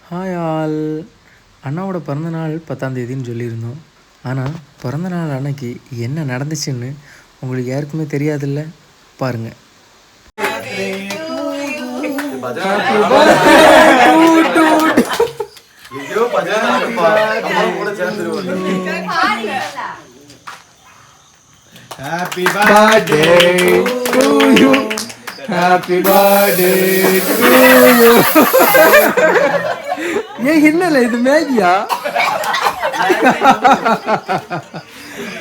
Hi all. அண்ணாவோட பிறந்தநாள் 10ஆம் தேதின்னு சொல்லியிருந்தோம். ஆனால் பிறந்தநாள் அன்னைக்கு என்ன நடந்துச்சுன்னு உங்களுக்கு யாருக்குமே தெரியாதுல்ல. பாருங்கள். Happy birthday to you. Happy birthday to you. ஏன் என்னல இது மேகியா?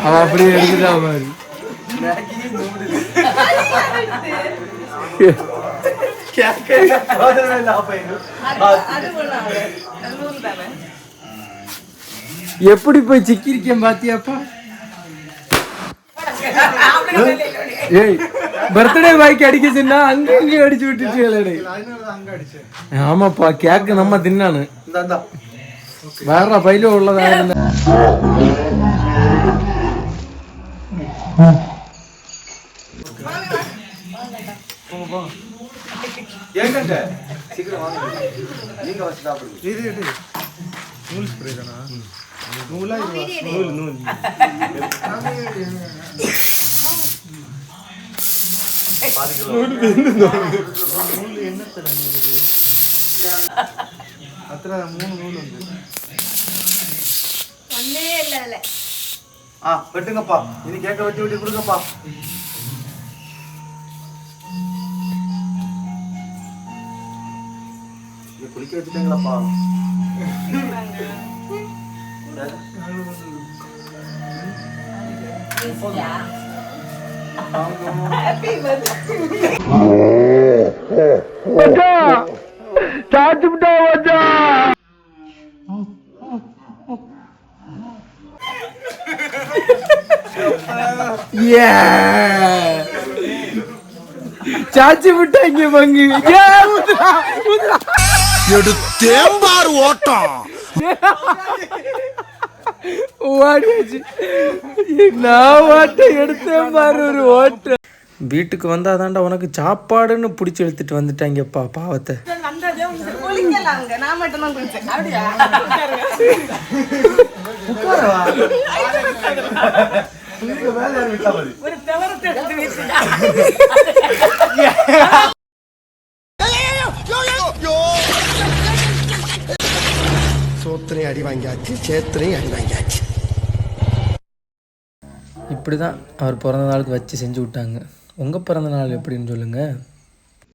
அவன் அப்படியே எடுத்துட்டா மாதிரி. எப்படி போய் சிக்கிருக்கேன் பாத்தியாப்பா? ஏய் பர்த்டே பாய்க்கு அடிக்க சொன்னா அங்கே அடிச்சு விட்டுச்சு. ஆமாப்பா கேக்கு நம்ம தின்னானு வேற பையில உள்ளதா இருந்த. வெட்டுங்கப்பா, இனி கேக்க வெட்டி வெட்டி கொடுங்கப்பா. குளிக்க வச்சுட்டீங்களாப்பா? சாச்சி விட்டாங்க பங்கு எடுத்தேம்பார் ஓட்டம் ஓடியாச்சு. நான் ஓட்ட எடுத்தேன் பாரு ஒரு ஓட்ட. வீட்டுக்கு வந்தாதாண்டா உனக்கு சாப்பாடுன்னு பிடிச்சி எடுத்துட்டு வந்துட்டாங்கப்பா பாவத்தை. சோத்திரையும் அடி வாங்கியாச்சு, சேத்திரையும் அடி வாங்கியாச்சு. இப்படி தான் அவர் பிறந்த நாளுக்கு வச்சு செஞ்சு விட்டாங்க. உங்கள் பிறந்த நாள் எப்படின்னு சொல்லுங்கள்.